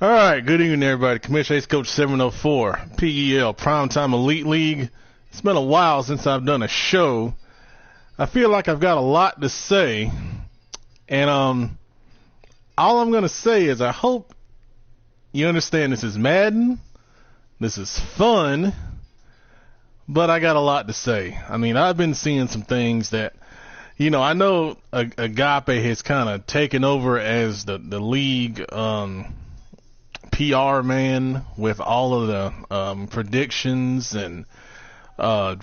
All right, good evening, everybody. Commissioner Ace Coach 704, PEL, Primetime Elite League. It's been a while since I've done a show. I feel like I've got a lot to say, and all I'm going to say is I hope you understand this is Madden, this is fun, but I got a lot to say. I mean, I've been seeing some things that, I know Agape has kind of taken over as the league PR man with all of the predictions and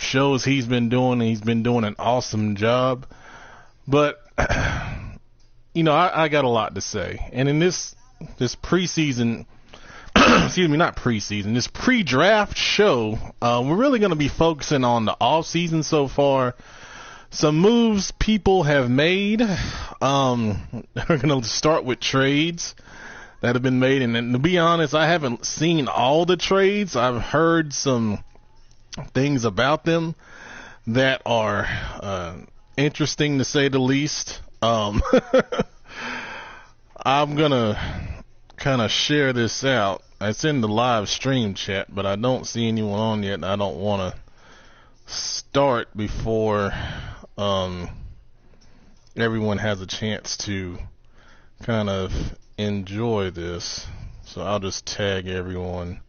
shows he's been doing. He's been doing an awesome job. But, I got a lot to say. And in this preseason, excuse me, not preseason, this pre-draft show, we're really going to be focusing on the offseason so far. Some moves people have made. We're going to start with trades that have been made. And to be honest, I haven't seen all the trades. I've heard some things about them that are interesting to say the least. I'm going to kind of share this out. It's in the live stream chat, but I don't see anyone on yet, and I don't want to start before everyone has a chance to kind of enjoy this. So I'll just tag everyone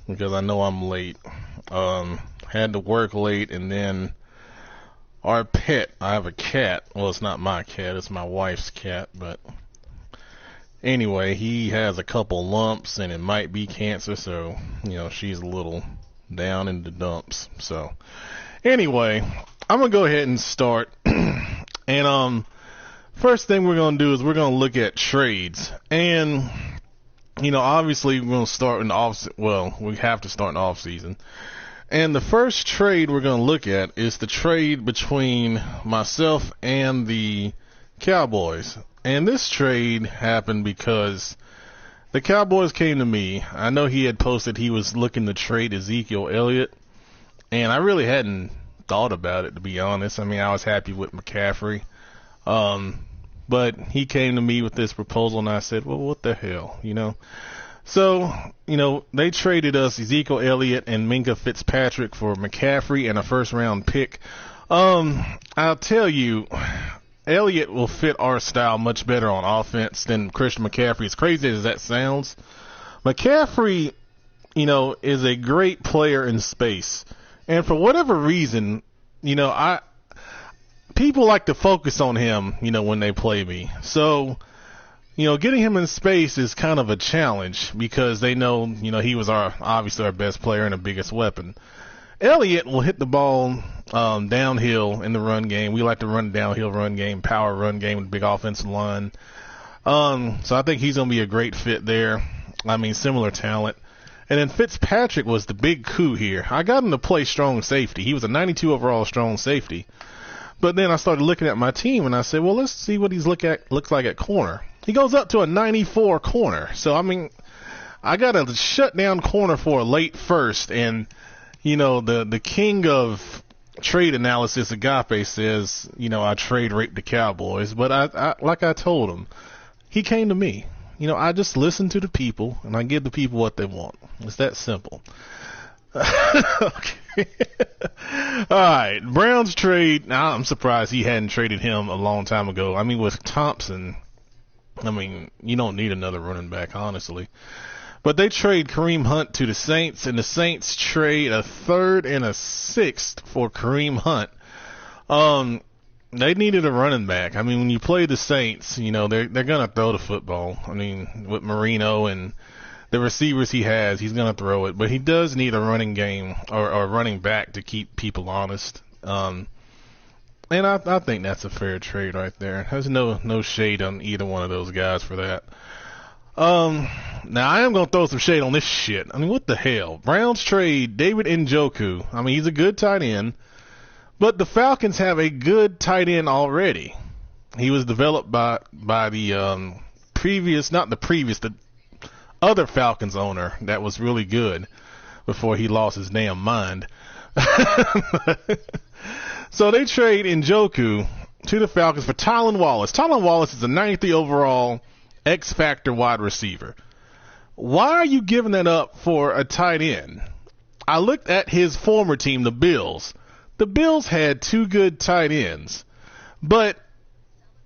because I know I'm late. Had to work late, and then our pet, I have a cat. Well, it's not my cat, it's my wife's cat, but anyway, he has a couple lumps and it might be cancer, so she's a little down in the dumps. So anyway, I'm gonna go ahead and start. And first thing we're gonna do is we're gonna look at trades. And obviously we're gonna start in the off. Well, we have to start in the off season. And the first trade we're gonna look at is the trade between myself and the Cowboys. And this trade happened because the Cowboys came to me. I know he had posted he was looking to trade Ezekiel Elliott, and I really hadn't thought about it, to be honest. I mean, I was happy with McCaffrey. But he came to me with this proposal, and I said, well, what the hell, So, they traded us Ezekiel Elliott and Minka Fitzpatrick for McCaffrey and a first-round pick. I'll tell you, Elliott will fit our style much better on offense than Christian McCaffrey. As crazy as that sounds, McCaffrey, is a great player in space. And for whatever reason, people like to focus on him, when they play me. So, getting him in space is kind of a challenge because they know, he was obviously our best player and the biggest weapon. Elliott will hit the ball downhill in the run game. We like to run downhill run game, power run game with big offensive line. So I think he's going to be a great fit there. I mean, similar talent. And then Fitzpatrick was the big coup here. I got him to play strong safety. He was a 92 overall strong safety. But then I started looking at my team, and I said, well, let's see what looks like at corner. He goes up to a 94 corner. So, I mean, I got a shutdown corner for a late first. And, the king of trade analysis, Agape, says, I trade rape the Cowboys. But I like I told him, he came to me. I just listen to the people, and I give the people what they want. It's that simple. Okay. All right. Browns trade. Now, I'm surprised he hadn't traded him a long time ago. I mean, with Thompson, you don't need another running back, honestly. But they trade Kareem Hunt to the Saints, and the Saints trade a third and a sixth for Kareem Hunt. They needed a running back. I mean, when you play the Saints, they're going to throw the football. I mean, with Marino and the receivers he has, he's going to throw it. But he does need a running game or a running back to keep people honest. And I think that's a fair trade right there. There's no shade on either one of those guys for that. Now I am going to throw some shade on this shit. I mean, what the hell? Browns trade David Njoku. I mean, he's a good tight end. But the Falcons have a good tight end already. He was developed by the the other Falcons owner that was really good before he lost his damn mind. So they trade Njoku to the Falcons for Tylan Wallace. Tylan Wallace is a 93 overall X-Factor wide receiver. Why are you giving that up for a tight end? I looked at his former team, the Bills. The Bills had 2 good tight ends. But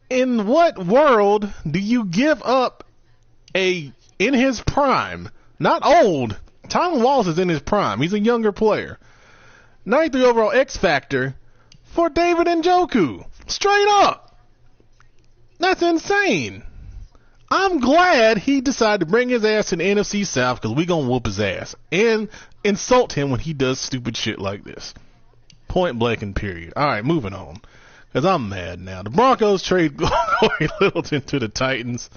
in what world do you give up in his prime, not old, Tylan Wallace is in his prime. He's a younger player. 93 overall X Factor for David Njoku. Straight up. That's insane. I'm glad he decided to bring his ass to the NFC South because we going to whoop his ass and insult him when he does stupid shit like this. Point blank and period. All right, moving on because I'm mad now. The Broncos trade Corey Littleton to the Titans.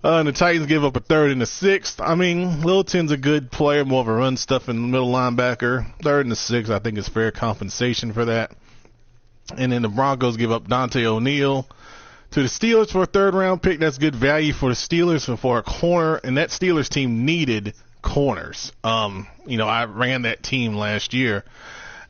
And the Titans give up a 3rd and a 6th. I mean, Littleton's a good player, more of a run stuff in the middle linebacker. 3rd and a 6th, I think is fair compensation for that. And then the Broncos give up Dante O'Neal to the Steelers for a 3rd round pick. That's good value for the Steelers and for a corner. And that Steelers team needed corners. I ran that team last year.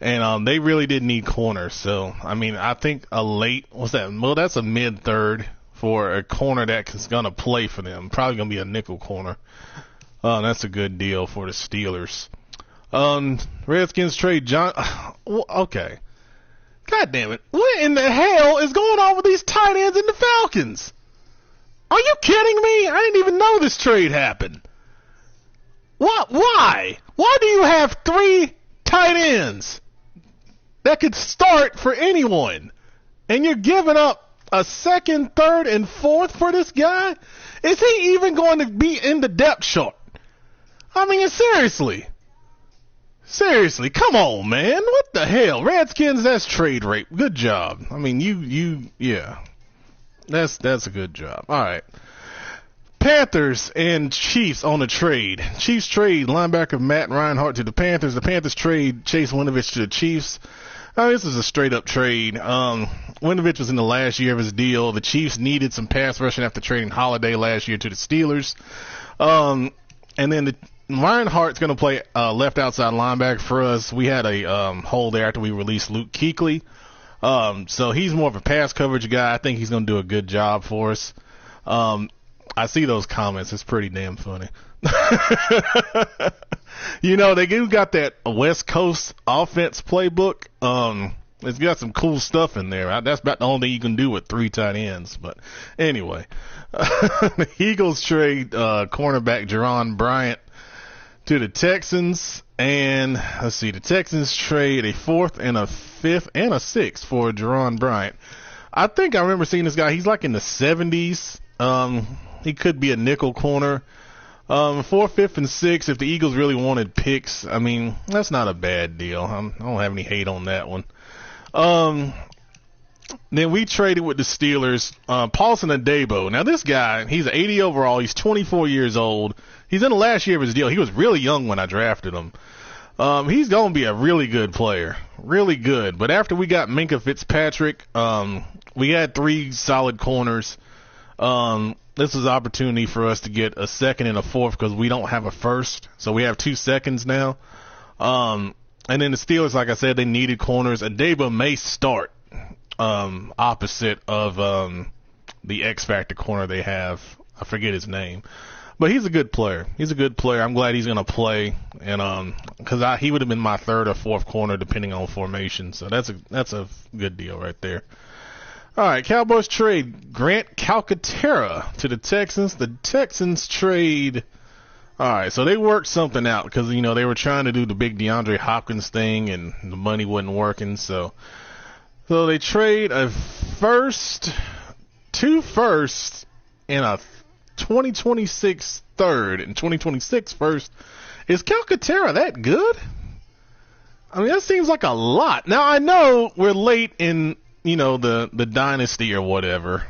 And they really did need corners. So, I mean, I think a late, what's that? Well, that's a mid-3rd. For a corner that's going to play for them. Probably going to be a nickel corner. That's a good deal for the Steelers. Redskins trade John. Okay. God damn it. What in the hell is going on with these tight ends in the Falcons? Are you kidding me? I didn't even know this trade happened. What? Why? Why do you have 3 tight ends that could start for anyone? And you're giving up a 2nd, 3rd, and 4th for this guy? Is he even going to be in the depth chart? I mean, seriously. Seriously, come on, man. What the hell? Redskins, that's trade rape. Good job. I mean, yeah. That's a good job. All right. Panthers and Chiefs on a trade. Chiefs trade linebacker Matt Reinhart to the Panthers. The Panthers trade Chase Winovich to the Chiefs. This is a straight-up trade. Winovich was in the last year of his deal. The Chiefs needed some pass rushing after trading Holiday last year to the Steelers. And then Reinhardt's going to play left outside linebacker for us. We had a hole there after we released Luke Kuechly. So he's more of a pass coverage guy. I think he's going to do a good job for us. I see those comments. It's pretty damn funny. They do got that West Coast offense playbook. It's got some cool stuff in there. That's about the only thing you can do with 3 tight ends. But anyway, the Eagles trade cornerback Jerron Bryant to the Texans. And let's see, the Texans trade a 4th and a 5th and a 6th for Jerron Bryant. I think I remember seeing this guy. He's like in the 70s. He could be a nickel corner. 4th, 5th, and 6th, if the Eagles really wanted picks, I mean, that's not a bad deal. I don't have any hate on that one. Then we traded with the Steelers, Paulson Adebo. Now, this guy, he's 80 overall. He's 24 years old. He's in the last year of his deal. He was really young when I drafted him. He's going to be a really good player. Really good. But after we got Minkah Fitzpatrick, we had 3 solid corners. This is an opportunity for us to get a 2nd and a 4th because we don't have a 1st. So we have 2 seconds now. And then the Steelers, like I said, they needed corners. Adebo may start opposite of the X Factor corner they have. I forget his name. But he's a good player. He's a good player. I'm glad he's going to play. And because he would have been my 3rd or 4th corner depending on formation. So that's a good deal right there. All right, Cowboys trade Grant Calcaterra to the Texans. The Texans trade. All right, so they worked something out because they were trying to do the big DeAndre Hopkins thing and the money wasn't working. So they trade a 1st, 2 firsts, and a 2026 3rd and 2026 1st. Is Calcaterra that good? I mean, that seems like a lot. Now I know we're late in. The dynasty or whatever,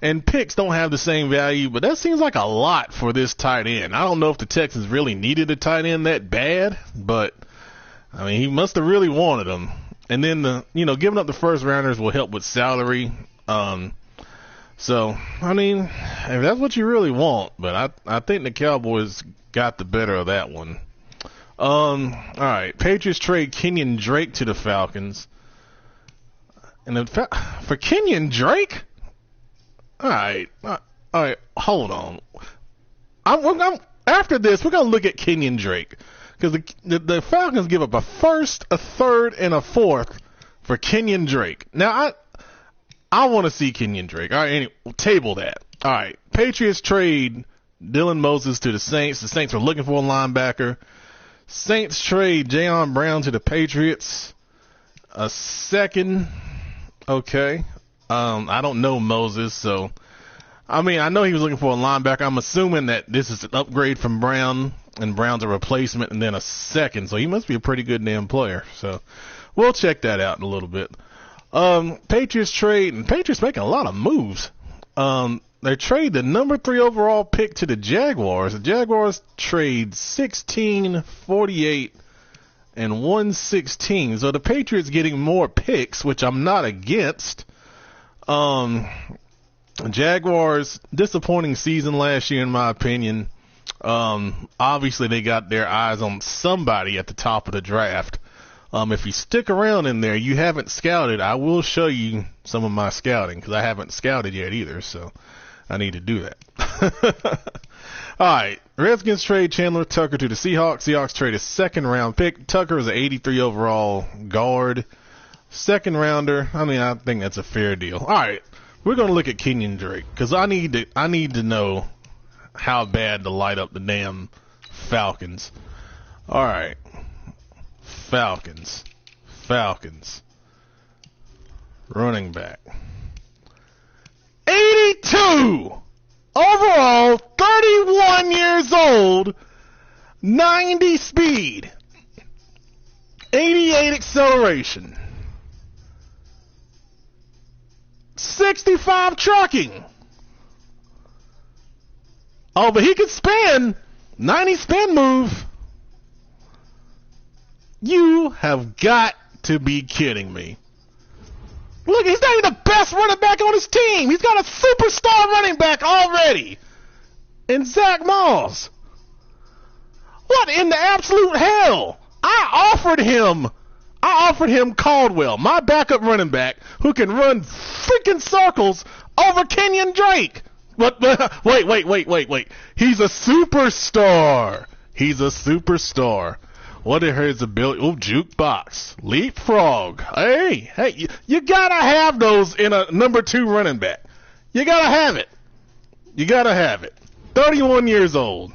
and picks don't have the same value, but that seems like a lot for this tight end. I don't know if the Texans really needed a tight end that bad, but I mean, he must have really wanted him. And then giving up the 1st rounders will help with salary. So, I mean, if that's what you really want, but I think the Cowboys got the better of that one. All right, Patriots trade Kenyon Drake to the Falcons. And for Kenyon Drake? All right, hold on. after this, we're gonna look at Kenyon Drake because the Falcons give up a first, a third, and a fourth for Kenyon Drake. Now I want to see Kenyon Drake. All right, anyway, we'll table that. All right, Patriots trade Dylan Moses to the Saints. The Saints were looking for a linebacker. Saints trade Jayon Brown to the Patriots. A second. Okay. I don't know Moses, so I mean, I know he was looking for a linebacker. I'm assuming that this is an upgrade from Brown, and Brown's a replacement, and then a second. So he must be a pretty good damn player. So we'll check that out in a little bit. Patriots trade, and Patriots making a lot of moves. They trade the number 3 overall pick to the Jaguars. The Jaguars trade 16, 48, and 116. So the Patriots getting more picks, which I'm not against. Jaguars, disappointing season last year in my opinion. Obviously they got their eyes on somebody at the top of the draft. If you stick around in there, you haven't scouted, I will show you some of my scouting because I haven't scouted yet either, so I need to do that. Alright, Redskins trade Chandler Tucker to the Seahawks. Seahawks trade a second round pick. Tucker is an 83 overall guard. Second rounder. I mean, I think that's a fair deal. Alright, we're going to look at Kenyon Drake because I need to know how bad to light up the damn Falcons. Alright. Falcons. Running back. 82 overall, 31 years old, 90 speed, 88 acceleration, 65 trucking. Oh, but he could spin. 90 spin move. You have got to be kidding me. Look, he's not even the best running back on his team. He's got a superstar running back already in Zach Moss. What in the absolute hell? I offered him Caldwell, my backup running back, who can run freaking circles over Kenyon Drake. But wait. He's a superstar. What are his ability? Oh, jukebox, leapfrog. Hey, you gotta have those in a number 2 running back. You gotta have it. 31 years old.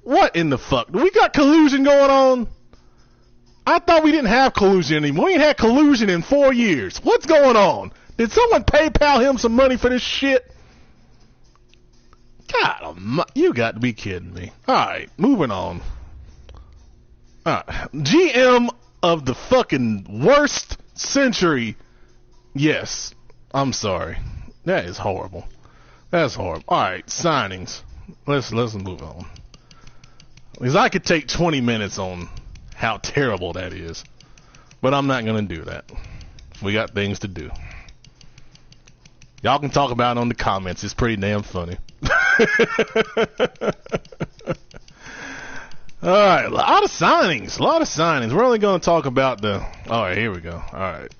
What in the fuck? Do we got collusion going on? I thought we didn't have collusion anymore. We ain't had collusion in 4 years. What's going on? Did someone PayPal him some money for this shit? God, you got to be kidding me. Alright, moving on. GM of the fucking worst century. Yes, I'm sorry. That is horrible. That's horrible. Alright, signings. Let's move on. Because I could take 20 minutes on how terrible that is. But I'm not going to do that. We got things to do. Y'all can talk about it on the comments. It's pretty damn funny. Alright, a lot of signings. We're only going to talk about alright, here we go. Alright.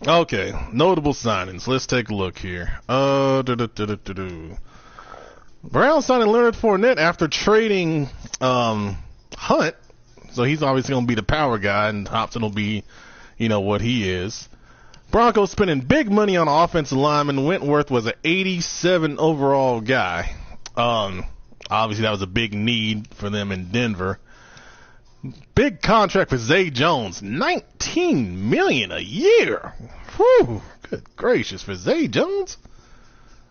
Okay, notable signings. Let's take a look here. Brown signing Leonard Fournette after trading Hunt. So he's obviously going to be the power guy, and Hopson will be, what he is. Broncos spending big money on offensive lineman. Wentworth was an 87 overall guy. Obviously, that was a big need for them in Denver. Big contract for Zay Jones, $19 million a year. Whew, good gracious, for Zay Jones.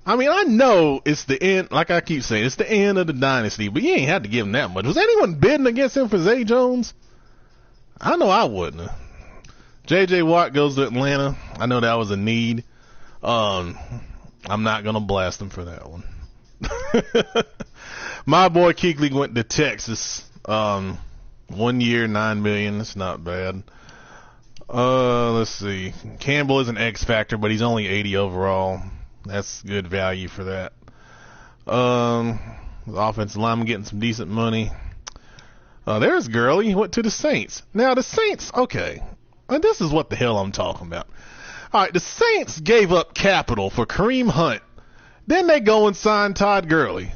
I mean, I know it's the end. Like I keep saying, it's the end of the dynasty, but you ain't had to give him that much. Was anyone bidding against him for Zay Jones? I know I wouldn't have. J.J. Watt goes to Atlanta. I know that was a need. I'm not going to blast him for that one. My boy Kuechly went to Texas. 1 year, $9 million. That's not bad. Let's see. Campbell is an X factor, but he's only 80 overall. That's good value for that. The offensive lineman getting some decent money. There's Gurley. He went to the Saints. Now, the Saints, okay. And this is what the hell I'm talking about. All right, the Saints gave up capital for Kareem Hunt Then they go and sign Todd Gurley.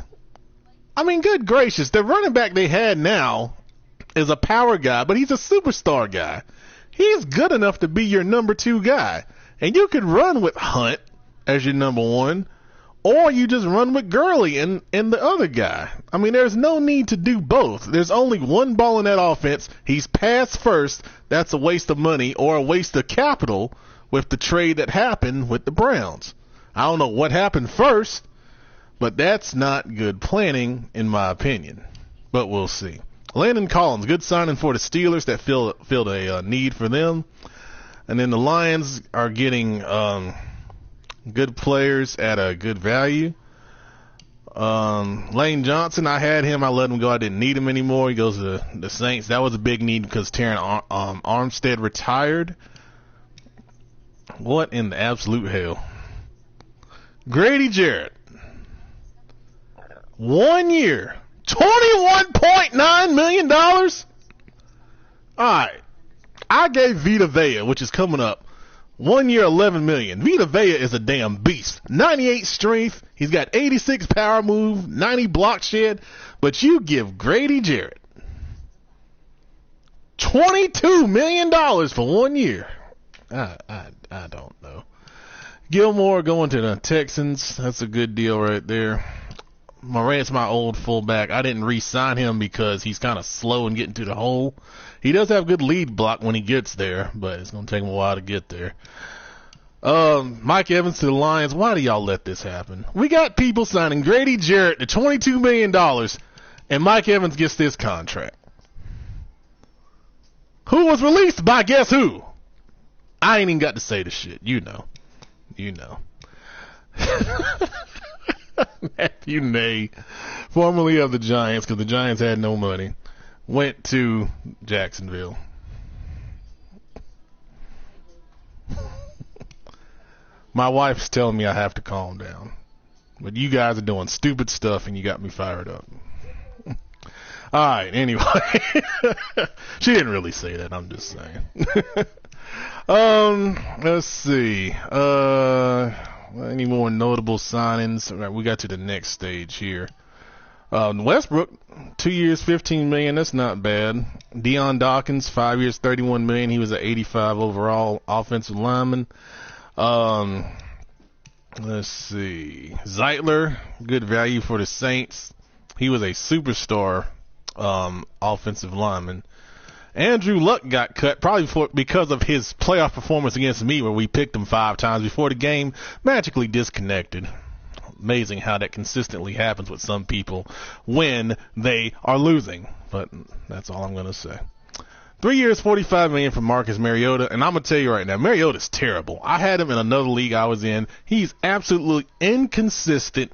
I mean, good gracious, the running back they had now is a power guy, but he's a superstar guy. He's good enough to be your number 2 guy. And you could run with Hunt as your number 1, or you just run with Gurley and the other guy. I mean, there's no need to do both. There's only one ball in that offense. He's pass first. That's a waste of money or a waste of capital with the trade that happened with the Browns. I don't know what happened first, but that's not good planning in my opinion. But we'll see. Landon Collins, good signing for the Steelers that filled a need for them. And then the Lions are getting good players at a good value. Lane Johnson, I had him. I let him go. I didn't need him anymore. He goes to the Saints. That was a big need because Terran Armstead retired. What in the absolute hell? Grady Jarrett. 1 year. $21.9 million? All right. I gave Vita Vea, which is coming up, 1 year, $11 million. Vita Vea is a damn beast. 98 strength. He's got 86 power move, 90 block shed. But you give Grady Jarrett $22 million for 1 year. I don't know. Gilmore going to the Texans. That's a good deal right there. Morant's my old fullback. I didn't re-sign him because he's kind of slow in getting to the hole. He does have good lead block when he gets there, but it's going to take him a while to get there. Mike Evans to the Lions. Why do y'all let this happen? We got people signing Grady Jarrett to $22 million, and Mike Evans gets this contract. Who was released by guess who? I ain't even got to say the shit. You know. Matthew Nay, formerly of the Giants, because the Giants had no money, went to Jacksonville. My wife's telling me I have to calm down. But you guys are doing stupid stuff and you got me fired up. Alright, anyway. She didn't really say that, I'm just saying. Let's see. Any more notable signings? Right, we got to the next stage here. Westbrook, 2 years, $15 million. That's not bad. Deion Dawkins, 5 years, $31 million. He was an 85 overall offensive lineman. Let's see. Zeitler, good value for the Saints. He was a superstar offensive lineman. Andrew Luck got cut probably because of his playoff performance against me where we picked him 5 times before the game, magically disconnected. Amazing how that consistently happens with some people when they are losing. But that's all I'm going to say. 3 years, $45 million from Marcus Mariota. And I'm going to tell you right now, Mariota's terrible. I had him in another league I was in. He's absolutely inconsistent.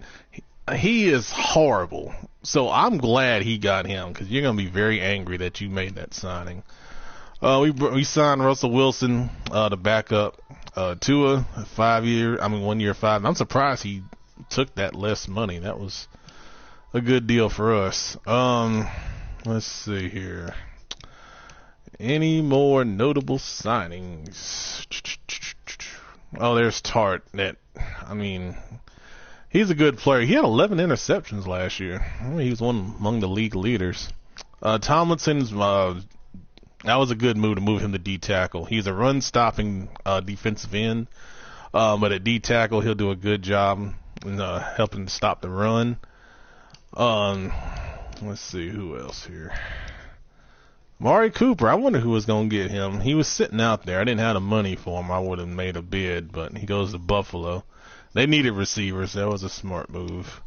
He is horrible. So I'm glad he got him because you're going to be very angry that you made that signing. We signed Russell Wilson, the backup. Tua, 1 year, 5. I'm surprised he took that less money. That was a good deal for us. Let's see here. Any more notable signings? Oh, there's Tart. He's a good player. He had 11 interceptions last year. He was one among the league leaders. Tomlinson's, that was a good move to move him to D tackle. He's a run-stopping defensive end, but at D tackle he'll do a good job in helping to stop the run. Let's see who else here. Mari Cooper, I wonder who was going to get him. He was sitting out there. I didn't have the money for him. I would have made a bid, but he goes to Buffalo. They needed receivers. That was a smart move.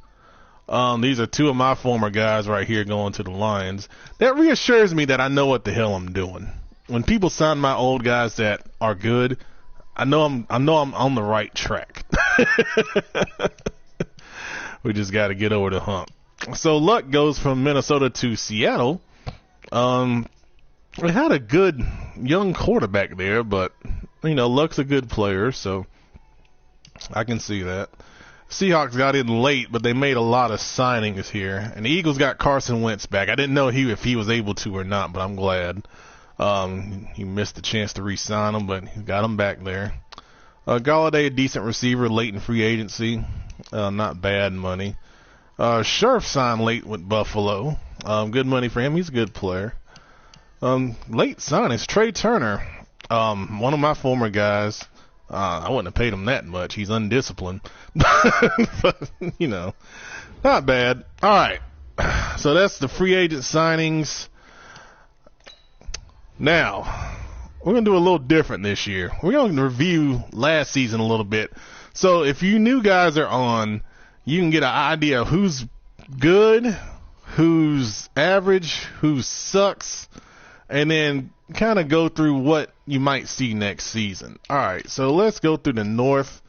These are 2 of my former guys right here going to the Lions. That reassures me that I know what the hell I'm doing. When people sign my old guys that are good, I know I'm on the right track. We just got to get over the hump. So Luck goes from Minnesota to Seattle. We had a good young quarterback there, but Luck's a good player, so I can see that. Seahawks got in late, but they made a lot of signings here. And the Eagles got Carson Wentz back. I didn't know if he was able to or not, but I'm glad. He missed the chance to re-sign him, but he got him back there. Galladay, a decent receiver, late in free agency. Not bad money. Scherf signed late with Buffalo. Good money for him. He's a good player. Late sign is Trey Turner. One of my former guys. I wouldn't have paid him that much. He's undisciplined. But, not bad. All right. So that's the free agent signings. Now, we're going to do a little different this year. We're going to review last season a little bit. So if you new guys are on, you can get an idea of who's good, who's average, who sucks, and then kind of go through what you might see next season. All right, so let's go through the North.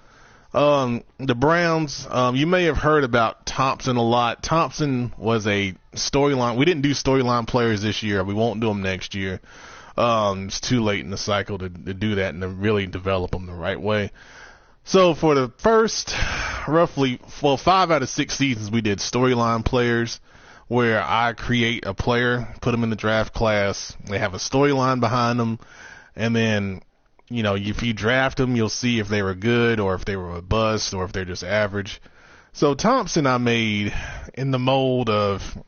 The Browns, you may have heard about Thompson a lot. Thompson was a storyline. We didn't do storyline players this year. We won't do them next year. It's too late in the cycle to do that and to really develop them the right way. So for the first roughly 5 out of 6 seasons, we did storyline players where I create a player, put them in the draft class. They have a storyline behind them. And then, if you draft them, you'll see if they were good or if they were a bust or if they're just average. So Thompson I made in the mold of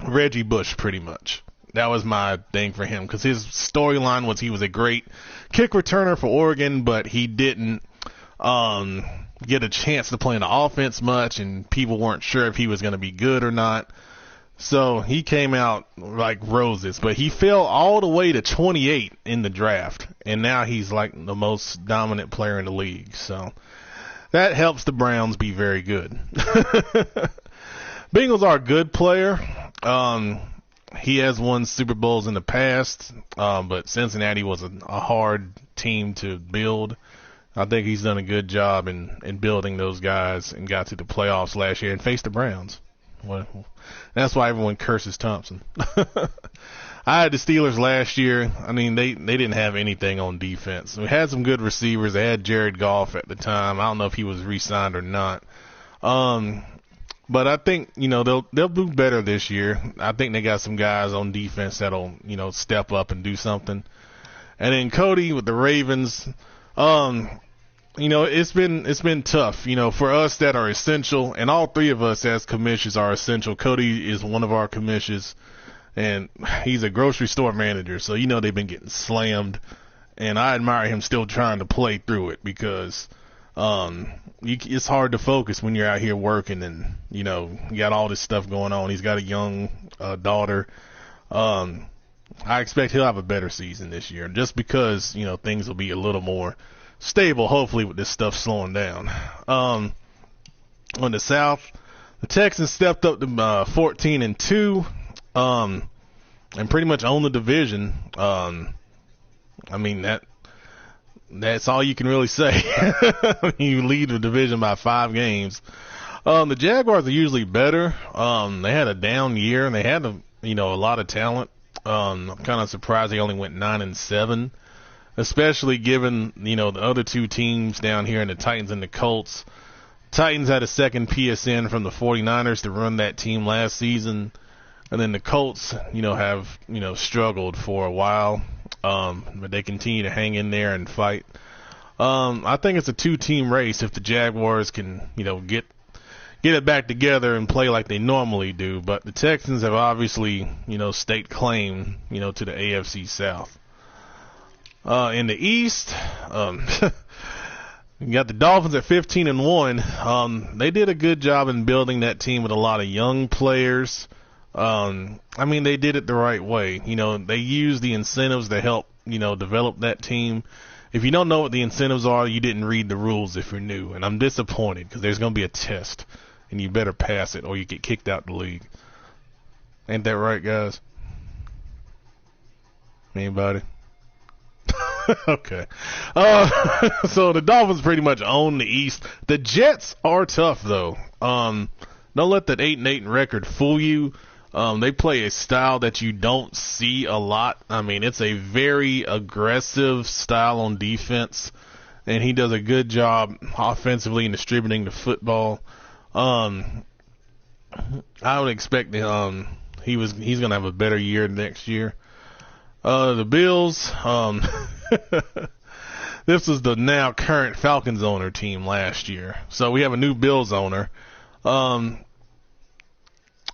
Reggie Bush pretty much. That was my thing for him because his storyline was he was a great kick returner for Oregon, but he didn't get a chance to play in the offense much, and people weren't sure if he was going to be good or not. So he came out like roses, but he fell all the way to 28 in the draft, and now he's like the most dominant player in the league. So that helps the Browns be very good. Bengals are a good player. He has won Super Bowls in the past, but Cincinnati was a hard team to build. I think he's done a good job in building those guys and got to the playoffs last year and faced the Browns. Well, that's why everyone curses Thompson. I had the Steelers last year. I mean, they didn't have anything on defense. We had some good receivers. They had Jared Goff at the time. I don't know if he was re-signed or not. But I think, they'll do better this year. I think they got some guys on defense that'll, step up and do something. And then Cody with the Ravens, it's been tough, for us that are essential, and all three of us as commissions are essential. Cody is one of our commissions, and he's a grocery store manager, so they've been getting slammed, and I admire him still trying to play through it because it's hard to focus when you're out here working and, you got all this stuff going on. He's got a young daughter. I expect he'll have a better season this year just because, things will be a little more stable, hopefully, with this stuff slowing down. On the South, the Texans stepped up to 14-2, and pretty much own the division. That's all you can really say. You lead the division by 5 games. The Jaguars are usually better. They had a down year and they had a lot of talent. I'm kind of surprised they only went 9-7. Especially given, the other 2 teams down here in the Titans and the Colts. Titans had a second PSN from the 49ers to run that team last season. And then the Colts, have, struggled for a while. But they continue to hang in there and fight. I think it's a 2-team race if the Jaguars can, get it back together and play like they normally do. But the Texans have obviously, staked claim, to the AFC South. In the East, you got the Dolphins at 15-1. They did a good job in building that team with a lot of young players. They did it the right way. They used the incentives to help, develop that team. If you don't know what the incentives are, you didn't read the rules if you're new. And I'm disappointed because there's going to be a test, and you better pass it or you get kicked out the league. Ain't that right, guys? Anybody? Okay. So the Dolphins pretty much own the East. The Jets are tough, though. Don't let that 8-8 record fool you. They play a style that you don't see a lot. It's a very aggressive style on defense, and he does a good job offensively in distributing the football. I would expect he's going to have a better year next year. The Bills, this was the now current Falcons owner team last year. So we have a new Bills owner. And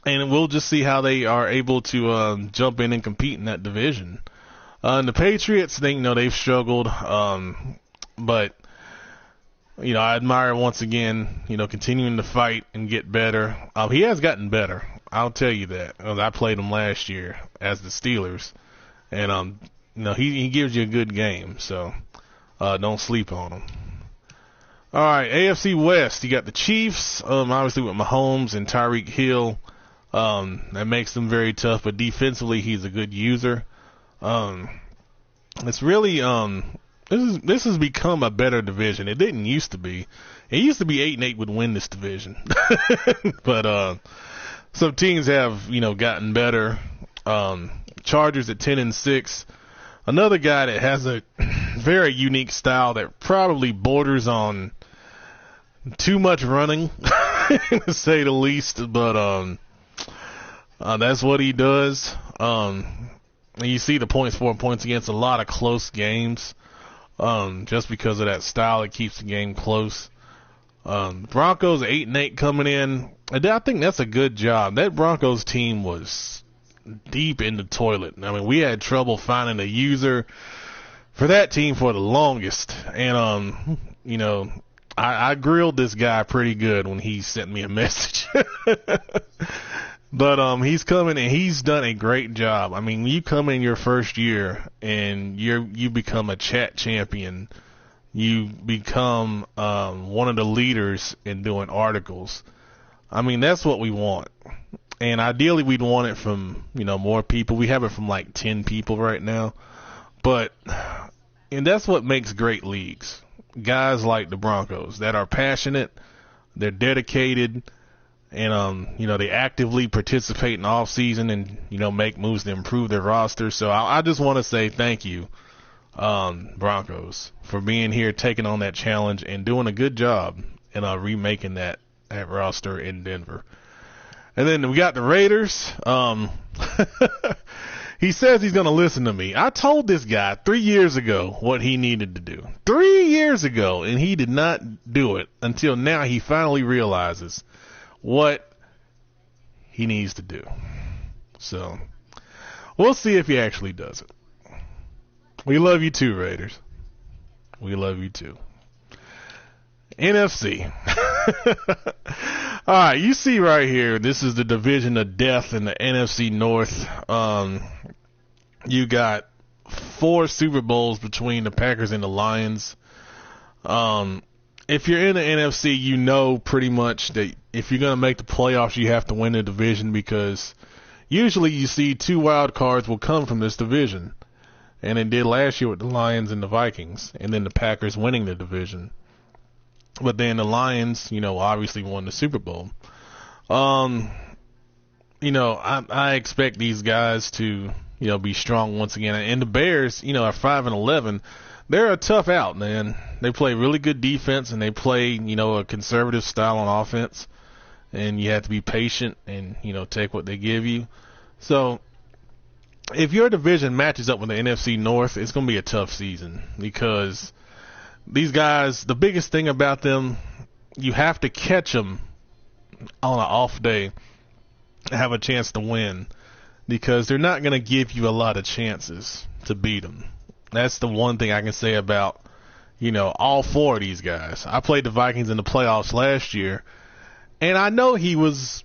we'll just see how they are able to jump in and compete in that division. And the Patriots, they've struggled. But, I admire once again, continuing to fight and get better. He has gotten better. I'll tell you that. I played him last year as the Steelers. And, he gives you a good game. So, don't sleep on him. All right, AFC West, you got the Chiefs, obviously with Mahomes and Tyreek Hill. That makes them very tough, but defensively he's a good user. It's really this has become a better division. It didn't used to be. It used to be 8-8 would win this division. But some teams have, gotten better. Chargers at 10-6. Another guy that has a very unique style that probably borders on too much running, to say the least, but that's what he does. You see the points for points against a lot of close games, just because of that style. It keeps the game close. Broncos 8-8 coming in. I think that's a good job. That Broncos team was deep in the toilet. I mean, we had trouble finding a user for that team for the longest, and I grilled this guy pretty good when he sent me a message. But he's coming and he's done a great job. I mean, when you come in your first year and you become a chat champion, you become one of the leaders in doing articles. I mean, that's what we want. And ideally we'd want it from, more people. We have it from like 10 people right now. And that's what makes great leagues. Guys like the Broncos that are passionate, they're dedicated, and they actively participate in offseason and make moves to improve their roster. So I just want to say thank you, Broncos, for being here, taking on that challenge, and doing a good job in remaking that roster in Denver. And then we got the Raiders. He says he's going to listen to me. I told this guy 3 years ago what he needed to do. 3 years ago, and he did not do it until now. He finally realizes what he needs to do. So, we'll see if he actually does it. We love you too, Raiders. We love you too. NFC. All right, you see right here, this is the division of death in the NFC North. You got 4 Super Bowls between the Packers and the Lions. If you're in the NFC, you know pretty much that if you're going to make the playoffs, you have to win the division, because usually you see 2 wild cards will come from this division. And it did last year with the Lions and the Vikings, and then the Packers winning the division. But then the Lions, obviously won the Super Bowl. I expect these guys to, be strong once again. And the Bears, are 5-11. They're a tough out, man. They play really good defense, and they play, a conservative style on offense. And you have to be patient and, take what they give you. So if your division matches up with the NFC North, it's going to be a tough season, because these guys, the biggest thing about them, you have to catch them on an off day and have a chance to win, because they're not going to give you a lot of chances to beat them. That's the one thing I can say about, all 4 of these guys. I played the Vikings in the playoffs last year, and I know he was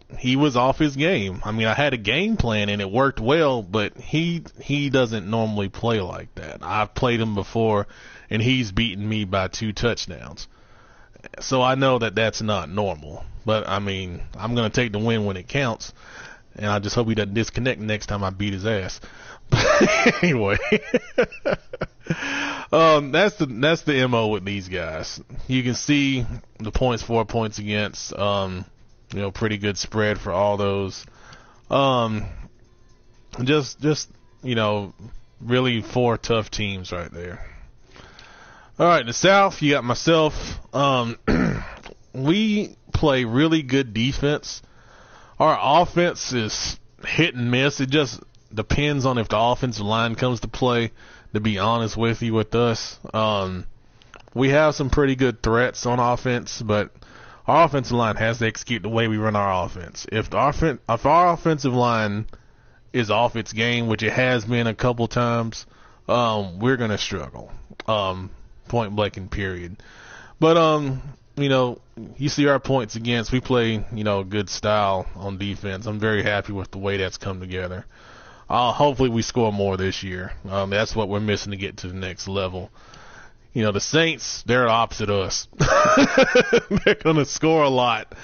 off his game. I mean, I had a game plan and it worked well, but he doesn't normally play like that. I've played him before, and he's beaten me by 2 touchdowns. So I know that that's not normal. But, I mean, I'm going to take the win when it counts, and I just hope he doesn't disconnect next time I beat his ass. But anyway, that's the MO with these guys. You can see the points for, points against, pretty good spread for all those. Just really 4 tough teams right there. All right, the South, you got myself. We play really good defense. Our offense is hit and miss. It just depends on if the offensive line comes to play, to be honest with you, with us. we have some pretty good threats on offense, but our offensive line has to execute the way we run our offense. If our offensive line is off its game, which it has been a couple times, we're going to struggle. Point blank and period. But, you see our points against. We play, good style on defense. I'm very happy with the way that's come together. Hopefully we score more this year. That's what we're missing to get to the next level. The Saints, they're the opposite of us. They're going to score a lot,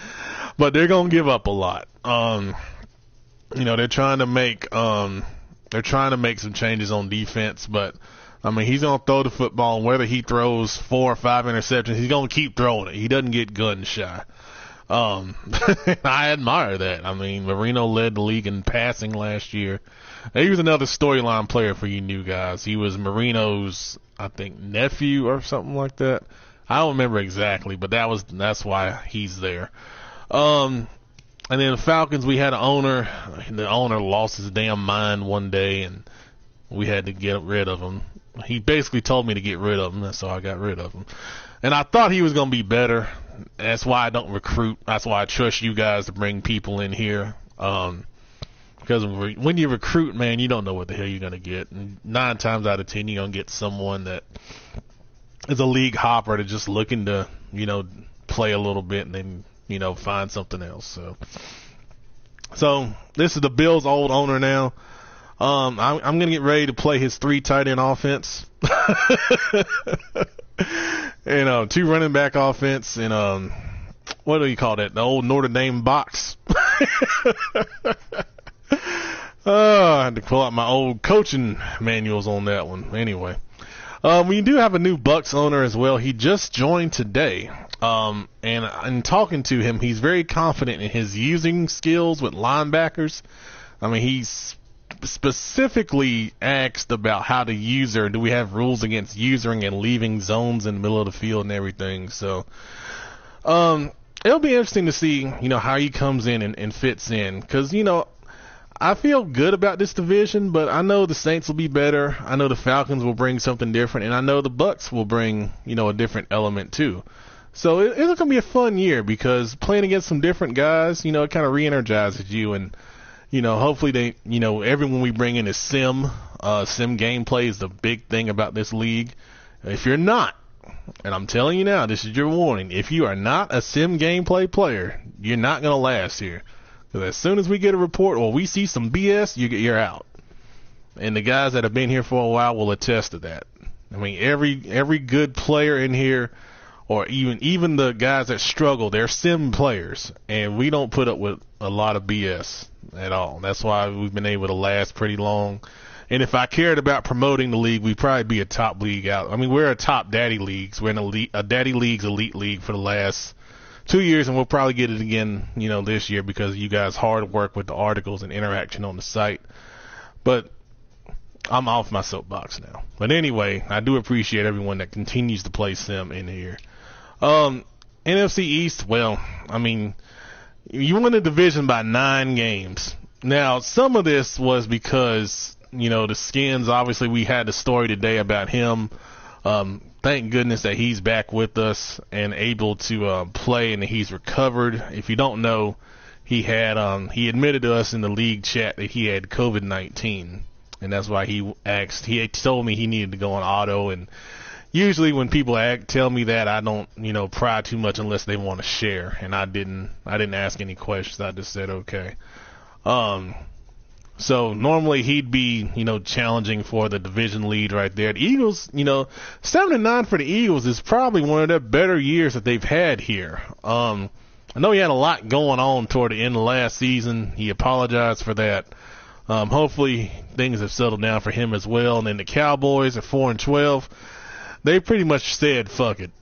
but they're going to give up a lot. They're trying to make some changes on defense, but he's going to throw the football, and whether he throws 4 or 5 interceptions, he's going to keep throwing it. He doesn't get gun shy. I admire that. Marino led the league in passing last year. He was another storyline player for you new guys. He was Marino's, I think, nephew or something like that. I don't remember exactly, but that's why he's there. And then the Falcons, we had an owner. The owner lost his damn mind one day, and we had to get rid of him. He basically told me to get rid of him, so I got rid of him. And I thought he was going to be better. That's why I don't recruit. That's why I trust you guys to bring people in here. Because when you recruit, man, you don't know what the hell you're going to get. And 9 times out of 10, you're going to get someone that is a league hopper that's just looking to, play a little bit and then, find something else. So this is the Bills' old owner now. I'm going to get ready to play his 3 tight end offense. 2 running back offense, and what do you call that? The old Notre Dame box. I had to pull out my old coaching manuals on that one. Anyway, we do have a new Bucs owner as well. He just joined today. And in talking to him, he's very confident in his using skills with linebackers. He's specifically asked about how to user. Do we have rules against usering and leaving zones in the middle of the field and everything? So, it'll be interesting to see, how he comes in and fits in. Because, I feel good about this division, but I know the Saints will be better. I know the Falcons will bring something different, and I know the Bucs will bring, a different element too. So it's going to be a fun year because playing against some different guys, it kind of re-energizes you, and hopefully they, everyone we bring in is sim gameplay is the big thing about this league. If you're not, and I'm telling you now, this is your warning, if you are not a sim gameplay player, you're not going to last here. Because as soon as we get a report or we see some BS, you're out. And the guys that have been here for a while will attest to that. Every good player in here, or even the guys that struggle, they're sim players, and we don't put up with a lot of BS at all. That's why we've been able to last pretty long. And if I cared about promoting the league, we'd probably be a top league out. We're a top daddy leagues. We're in a daddy leagues elite league for the last 2 years, and we'll probably get it again, this year because of you guys' hard work with the articles and interaction on the site. But I'm off my soapbox now. But anyway, I do appreciate everyone that continues to play sim in here. NFC East, well, you won the division by 9 games. Now, some of this was because, the Skins, obviously we had the story today about him. Thank goodness that he's back with us and able to play, and he's recovered. If you don't know, he admitted to us in the league chat that he had COVID-19, and that's why he told me he needed to go on auto. And usually when people tell me that, I don't, pry too much unless they want to share, and I didn't ask any questions. I just said okay. So normally he'd be, challenging for the division lead right there. The Eagles, 7-9 for the Eagles is probably one of their better years that they've had here. I know he had a lot going on toward the end of last season. He apologized for that. Hopefully things have settled down for him as well. And then the Cowboys at 4-12, they pretty much said, fuck it.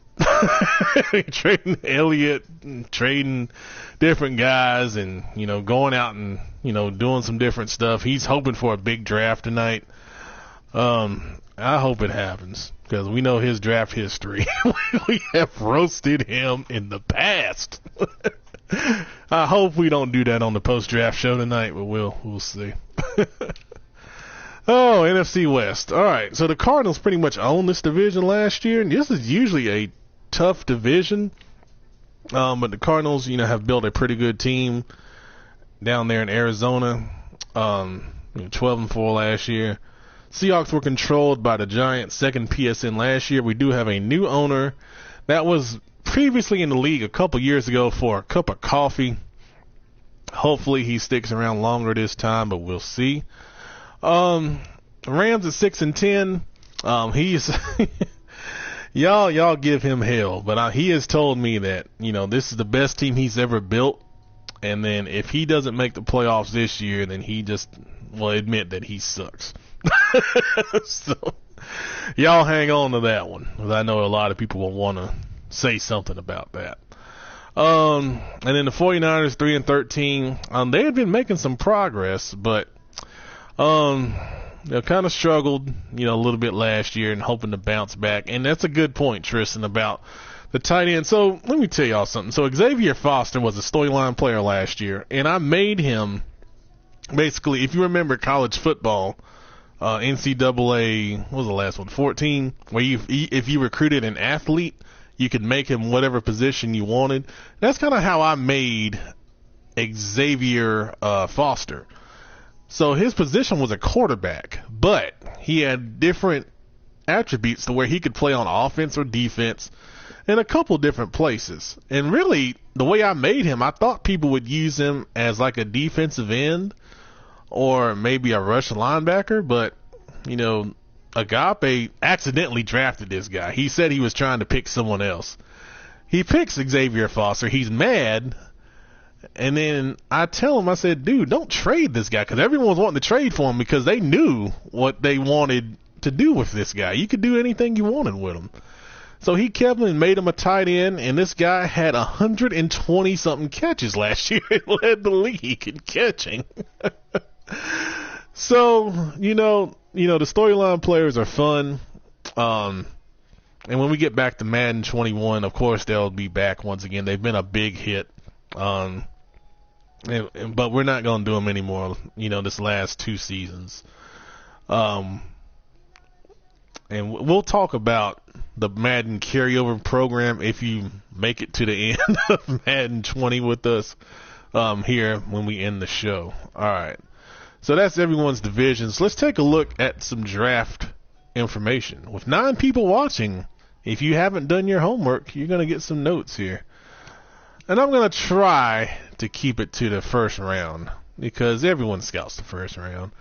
Trading Elliott, trading different guys, and going out and doing some different stuff. He's hoping for a big draft tonight. I hope it happens because we know his draft history. We have roasted him in the past. I hope we don't do that on the post draft show tonight, but we'll see. Oh, NFC West. All right. So the Cardinals pretty much owned this division last year, and this is usually a tough division. But the Cardinals, have built a pretty good team down there in Arizona. 12-4 last year. Seahawks were controlled by the Giants, second PSN last year. We do have a new owner that was previously in the league a couple years ago for a cup of coffee. Hopefully he sticks around longer this time, but we'll see. Rams at 6-10. He's y'all give him hell, but he has told me that this is the best team he's ever built, and then if he doesn't make the playoffs this year, then he just will admit that he sucks. So y'all hang on to that one, because I know a lot of people will want to say something about that. And then the 49ers 3-13. They had been making some progress, but they kind of struggled, a little bit last year and hoping to bounce back. And that's a good point, Tristan, about the tight end. So let me tell y'all something. So Xavier Foster was a storyline player last year, and I made him basically, if you remember college football, NCAA, what was the last one, 14, where if you recruited an athlete, you could make him whatever position you wanted. That's kind of how I made Xavier Foster. So his position was a quarterback, but he had different attributes to where he could play on offense or defense in a couple different places. And really, the way I made him, I thought people would use him as like a defensive end or maybe a rush linebacker, but, Agape accidentally drafted this guy. He said he was trying to pick someone else. He picks Xavier Foster. He's mad. And then I tell him, I said, dude, don't trade this guy, because everyone was wanting to trade for him because they knew what they wanted to do with this guy. You could do anything you wanted with him. So he kept him and made him a tight end, and this guy had 120-something catches last year and led the league in catching. So, the storyline players are fun. And when we get back to Madden 21, of course, they'll be back once again. They've been a big hit. But we're not going to do them anymore, this last 2 seasons. And we'll talk about the Madden carryover program if you make it to the end of Madden 20 with us here when we end the show. All right. So that's everyone's divisions. Let's take a look at some draft information. With 9 people watching, if you haven't done your homework, you're going to get some notes here. And I'm going to try to keep it to the first round because everyone scouts the first round.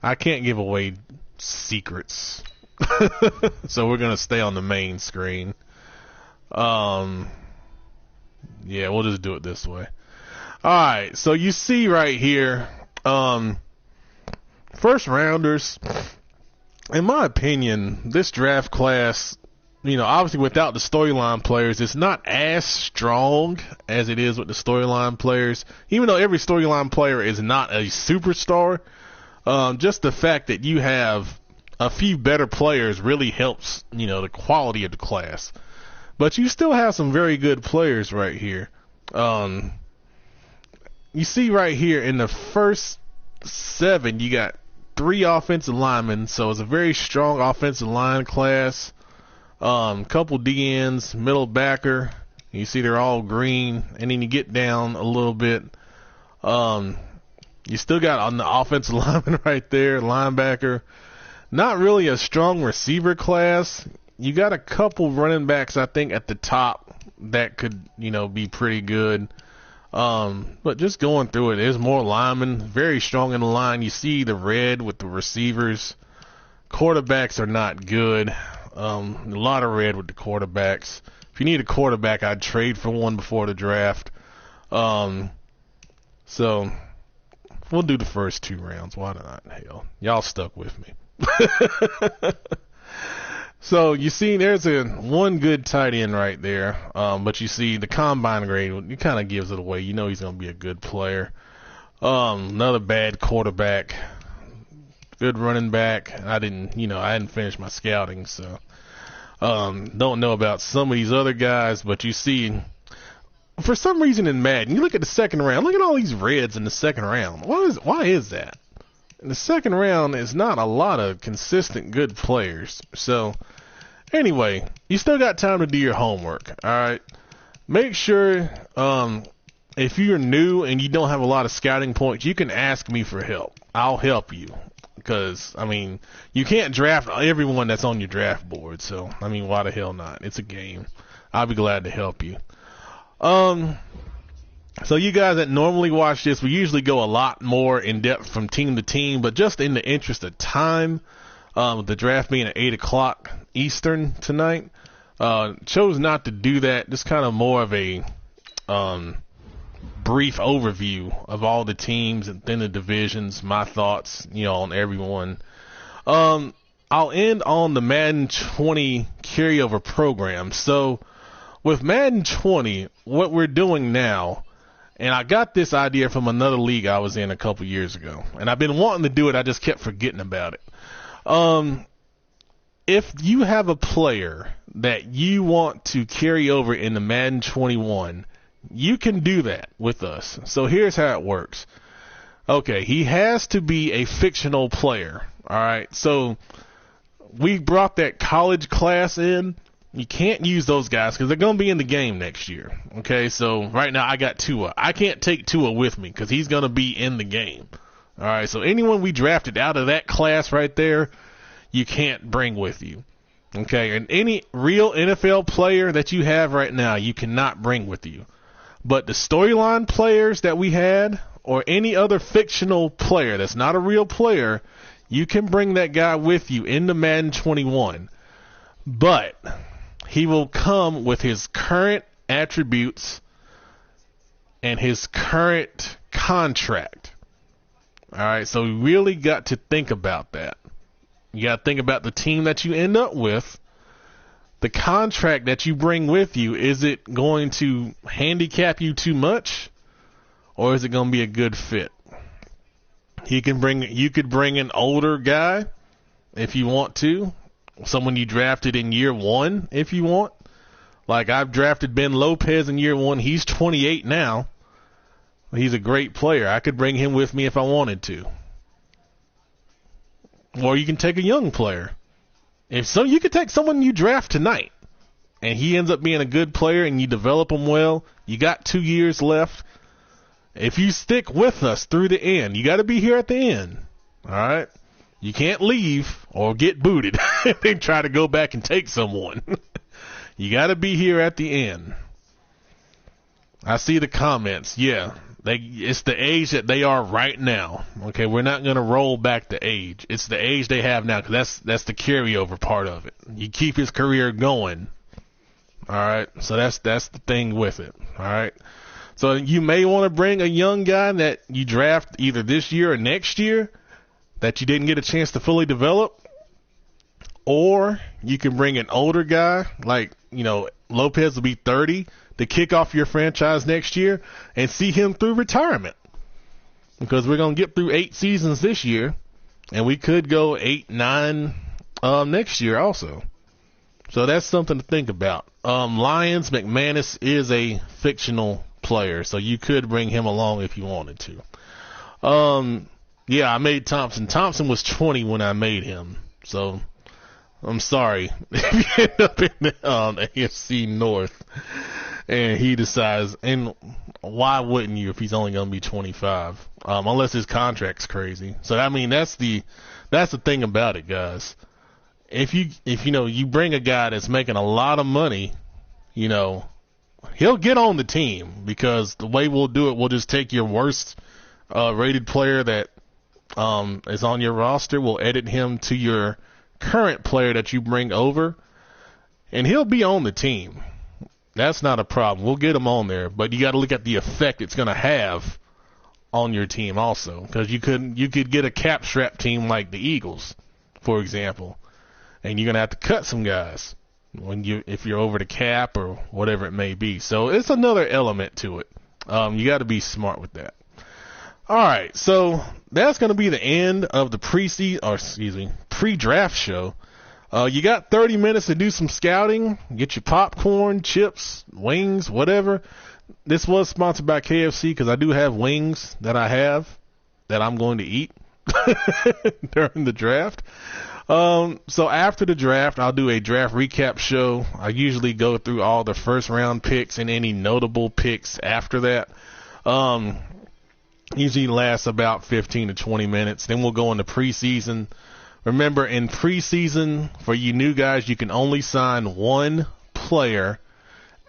I can't give away secrets. So we're going to stay on the main screen. Yeah, we'll just do it this way. All right, so you see right here, first rounders, in my opinion, this draft class, obviously without the storyline players, it's not as strong as it is with the storyline players. Even though every storyline player is not a superstar, just the fact that you have a few better players really helps, the quality of the class. But you still have some very good players right here. You see right here in the first 7, you got 3 offensive linemen, so it's a very strong offensive line class. Couple DNs, middle backer. You see they're all green, and then you get down a little bit. You still got on the offensive lineman right there, linebacker. Not really a strong receiver class. You got a couple running backs, I think, at the top that could, be pretty good. But just going through it, there's more linemen, very strong in the line. You see the red with the receivers. Quarterbacks are not good. A lot of red with the quarterbacks. If you need a quarterback, I'd trade for one before the draft. So we'll do the first 2 rounds. Why not? Hell, y'all stuck with me. So you see there's one good tight end right there. But you see the combine grade, it kind of gives it away. He's going to be a good player. Another bad quarterback. Good running back. I hadn't finished my scouting, so don't know about some of these other guys, but you see, for some reason in Madden, you look at the second round, look at all these reds in the second round. Why is that? in the second round is not a lot of consistent good players. So anyway, you still got time to do your homework. All right. Make sure if you're new and you don't have a lot of scouting points, you can ask me for help. I'll help you. Because, I mean, you can't draft everyone that's on your draft board. So, I mean, why the hell not? It's a game. I'll be glad to help you. So you guys that normally watch this, we usually go a lot more in depth from team to team. But just in the interest of time, the draft being at 8 o'clock Eastern tonight, chose not to do that. Just kind of more of a brief overview of all the teams and then the divisions, my thoughts, on everyone. I'll end on the Madden 20 carryover program. So with Madden 20, what we're doing now, and I got this idea from another league I was in a couple years ago, and I've been wanting to do it, I just kept forgetting about it. If you have a player that you want to carry over into Madden 21, you can do that with us. So here's how it works. Okay, he has to be a fictional player. All right, so we brought that college class in. You can't use those guys because they're going to be in the game next year. Okay, so right now I got Tua. I can't take Tua with me because he's going to be in the game. All right, so anyone we drafted out of that class right there, you can't bring with you. Okay, and any real NFL player that you have right now, you cannot bring with you. But the storyline players that we had, or any other fictional player that's not a real player, you can bring that guy with you into Madden 21. But he will come with his current attributes and his current contract. All right, so you really got to think about that. You got to think about the team that you end up with. The contract that you bring with you, is it going to handicap you too much, or is it going to be a good fit? You could bring an older guy if you want to, someone you drafted in year one if you want. Like I've drafted Ben Lopez in year one. He's 28 now. He's a great player. I could bring him with me if I wanted to. Or you can take a young player. You could take someone you draft tonight, and he ends up being a good player, and you develop him well. You got 2 years left. If you stick with us through the end, you got to be here at the end. All right? You can't leave or get booted and try to go back and take someone. You got to be here at the end. I see the comments. Yeah. It's the age that they are right now. Okay, we're not going to roll back the age. It's the age they have now because that's the carryover part of it. You keep his career going. All right, so that's the thing with it. All right, so you may want to bring a young guy that you draft either this year or next year that you didn't get a chance to fully develop, or you can bring an older guy like Lopez will be 30. To kick off your franchise next year and see him through retirement. Because we're going to get through 8 seasons this year, and we could go 8, 9 next year also. So that's something to think about. Lions, McManus is a fictional player, so you could bring him along if you wanted to. Yeah, I made Thompson. Thompson was 20 when I made him, so I'm sorry if you end up in the AFC North. And he decides, and why wouldn't you if he's only going to be 25? Unless his contract's crazy. So I mean, that's the thing about it, guys. If you bring a guy that's making a lot of money, he'll get on the team because the way we'll do it, we'll just take your worst rated player that is on your roster, we'll edit him to your current player that you bring over, and he'll be on the team. That's not a problem. We'll get him on there, but you got to look at the effect it's going to have on your team also, because you could get a cap strap team like the Eagles, for example, and you're going to have to cut some guys if you're over the cap or whatever it may be. So it's another element to it. You got to be smart with that. All right, so that's going to be the end of the pre-draft show. You got 30 minutes to do some scouting. Get your popcorn, chips, wings, whatever. This was sponsored by KFC because I do have wings that I'm going to eat. during the draft. So after the draft, I'll do a draft recap show. I usually go through all the first round picks and any notable picks after that. Usually lasts about 15 to 20 minutes. Then we'll go into preseason. Remember, in preseason, for you new guys, you can only sign one player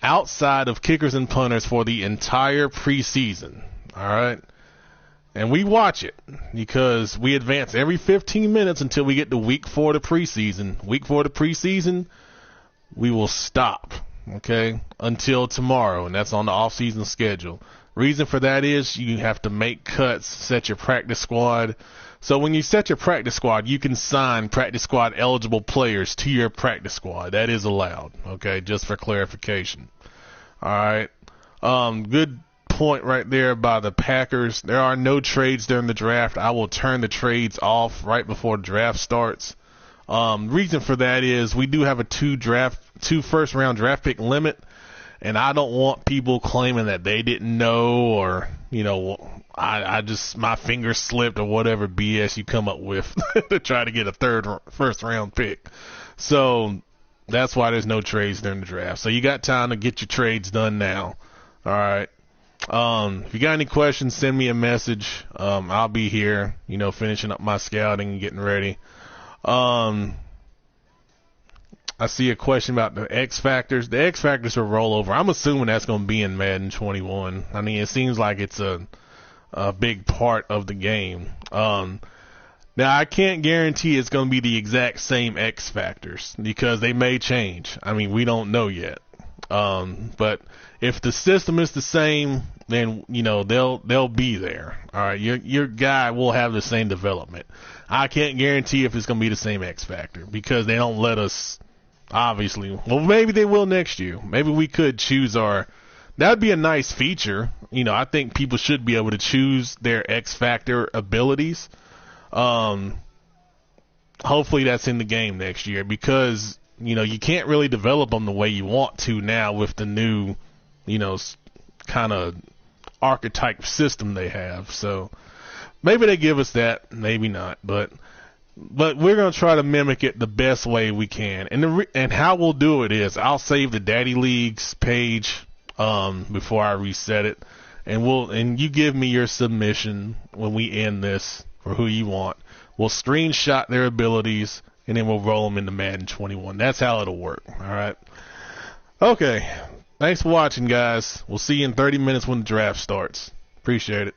outside of kickers and punters for the entire preseason. All right? And we watch it because we advance every 15 minutes until we get to week 4 of the preseason. Week 4 of the preseason, we will stop, okay, until tomorrow, and that's on the off-season schedule. Reason for that is you have to make cuts, set your practice squad. So when you set your practice squad, you can sign practice squad eligible players to your practice squad. That is allowed, okay, just for clarification. All right. Good point right there by the Packers. There are no trades during the draft. I will turn the trades off right before the draft starts. Reason for that is we do have a two first round draft pick limit, and I don't want people claiming that they didn't know, or I just my finger slipped, or whatever BS you come up with to try to get a first round pick. So that's why there's no trades during the draft. So you got time to get your trades done now. All right. If you got any questions, send me a message. I'll be here, finishing up my scouting and getting ready. I see a question about the X Factors. The X Factors will roll over. I'm assuming that's going to be in Madden 21. I mean, it seems like it's a big part of the game. Now, I can't guarantee it's going to be the exact same X Factors because they may change. I mean, we don't know yet. But if the system is the same, then they'll be there. All right, your guy will have the same development. I can't guarantee if it's going to be the same X Factor because they don't let us. Obviously, well, maybe they will next year. Maybe we could choose that'd be a nice feature. I think people should be able to choose their X Factor abilities. Hopefully that's in the game next year because, you can't really develop them the way you want to now with the new, kind of archetype system they have. So maybe they give us that, maybe not, but we're going to try to mimic it the best way we can. And how we'll do it is I'll save the Daddy Leagues page before I reset it, and you give me your submission when we end this for who you want. We'll screenshot their abilities, and then we'll roll them into Madden 21. That's how it'll work. All right. Okay. Thanks for watching, guys. We'll see you in 30 minutes when the draft starts. Appreciate it.